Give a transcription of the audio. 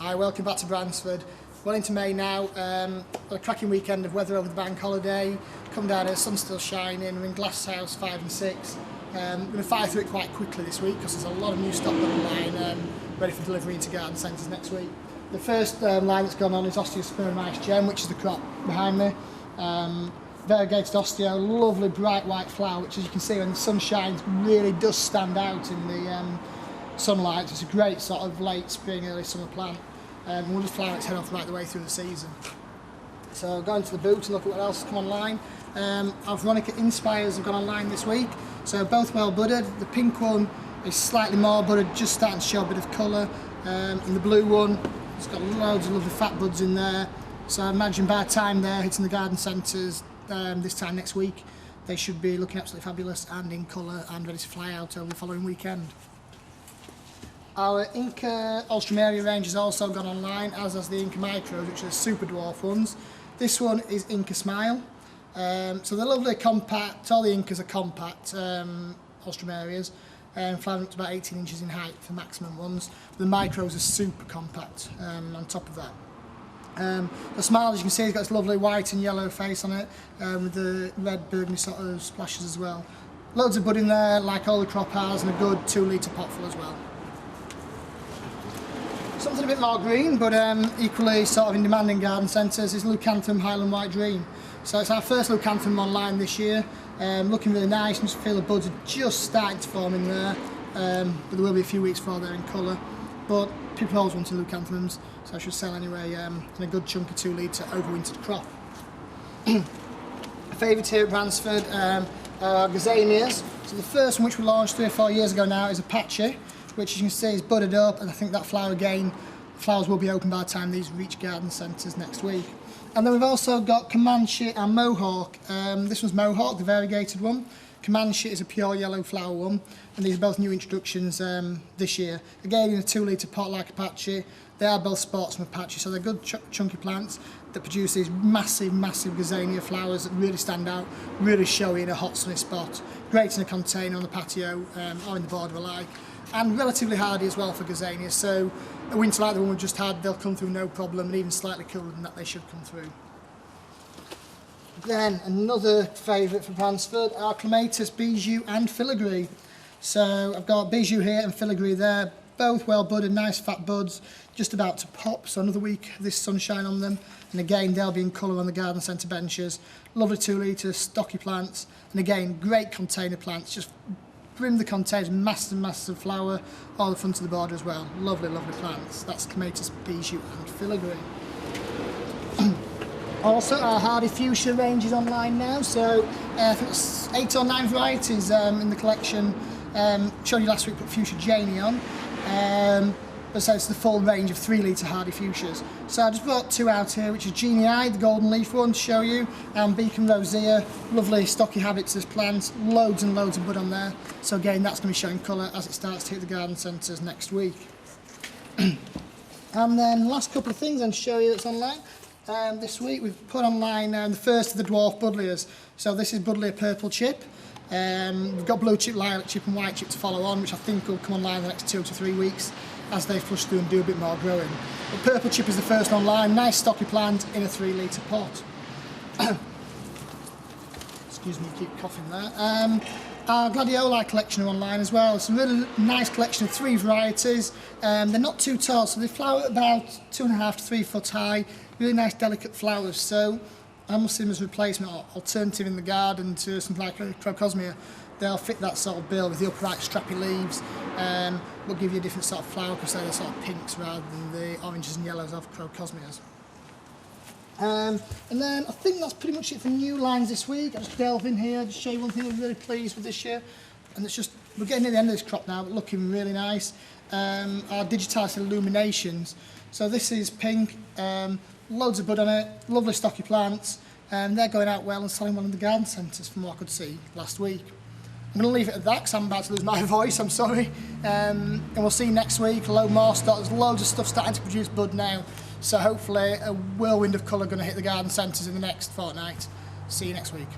Hi, welcome back to Bransford. Well into May now, a cracking weekend of weather over the bank holiday. Come down here, sun's still shining, we're in Glasshouse 5 and 6. I'm going to fire through it quite quickly this week because there's a lot of new stock online ready for delivery into garden centres next week. The first line that's gone on is Osteospermum Gem, which is the crop behind me. Variegated osteo, lovely bright white flower, which as you can see when the sun shines really does stand out in the sunlight. It's a great sort of late spring, early summer plant. We'll just flower its head off right the way through the season. So go into the booth and look at what else has come online. Our Veronica Inspires have gone online this week. So both well budded. The pink one is slightly more budded, just starting to show a bit of colour. And the blue one, it's got loads of lovely fat buds in there. So I imagine by the time they're hitting the garden centres this time next week, they should be looking absolutely fabulous and in colour and ready to fly out over the following weekend. Our Inca Ultramaria range has also gone online, as has the Inca Micros, which are the super dwarf ones. This one is Inca Smile. So they're lovely, compact. All the Incas are compact Ultramarias, flowering up to about 18 inches in height for maximum ones. The Micros are super compact on top of that. The Smile, as you can see, has got this lovely white and yellow face on it, with the red burgundy sort of splashes as well. Loads of bud in there, like all the crop has, and a good 2 litre pot full as well. Something a bit more green, but equally sort of in demand in garden centres is Leucanthum Highland White Dream. So it's our first Leucanthum online this year. Looking really nice, and just feel the buds are just starting to form in there. But there will be a few weeks before they're in colour. But people always wanted Leucanthums, so I should sell anyway in a good chunky 2 litre overwintered crop. Favourite here at Bransford are gazanias. So the first one, which we launched 3 or 4 years ago now, is Apache, which as you can see is budded up, and I think that flowers will be open by the time these reach garden centres next week. And then we've also got Comanche and Mohawk. This one's Mohawk, the variegated one. Comanche is a pure yellow flower one, and these are both new introductions this year. Again, in a 2 litre pot like Apache. They are both sportsman Apache, so they're good chunky plants that produce these massive gazania flowers that really stand out, really showy in a hot sunny spot. Great in a container on the patio or in the border alike. And relatively hardy as well for gazanias, so a winter like the one we just had, they'll come through no problem, and even slightly cooler than that they should come through. Then another favourite for Bransford are Clematis, Bijou and Filigree. So I've got Bijou here and Filigree there, both well budded, nice fat buds, just about to pop, so another week of this sunshine on them. And again, they'll be in colour on the garden centre benches. Lovely 2 litre, stocky plants, and again, great container plants, just brim the containers, massive flower, all the front of the border as well. Lovely plants. That's Clematis, Bijou and Filigree. Also, our hardy fuchsia range is online now, so I think it's 8 or 9 varieties in the collection. Showed you last week, put Fuchsia Janie on. But so it's the full range of 3 litre hardy fuchsias. So I just brought 2 out here, which is Genie Eye, the golden leaf one, to show you, and Beacon Rosea, lovely stocky habits as plants, loads and loads of bud on there. So again, that's going to be showing colour as it starts to hit the garden centres next week. And then last couple of things I'll show you that's online. This week we've put online the first of the Dwarf Publius. So this is Buddleia Purple Chip. We've got Blue Chip, Lilac Chip and White Chip to follow on, which I think will come online in the next 2 to 3 weeks as they push through and do a bit more growing. But Purple Chip is the first online, nice stocky plant in a 3 litre pot. Excuse me, keep coughing there. Our Gladioli collection are online as well. It's a really nice collection of 3 varieties. They're not too tall, so they flower at about 2.5 to 3 foot high. Really nice, delicate flowers. So I must see them as a replacement or alternative in the garden to something like Crocosmia. They'll fit that sort of bill with the upright, strappy leaves. Will give you a different sort of flower because they're the sort of pinks rather than the oranges and yellows of Crocosmias. And then I think that's pretty much it for new lines this week. I'll just delve in here, just show you one thing I'm really pleased with this year. And it's just, we're getting near the end of this crop now, but looking really nice. Our digitised illuminations. So this is pink, loads of bud on it, lovely stocky plants. They're going out well and selling well in the garden centres from what I could see last week. I'm going to leave it at that because I'm about to lose my voice, I'm sorry. And we'll see you next week, a load more stock. There's loads of stuff starting to produce bud now. So hopefully a whirlwind of colour going to hit the garden centres in the next fortnight. See you next week.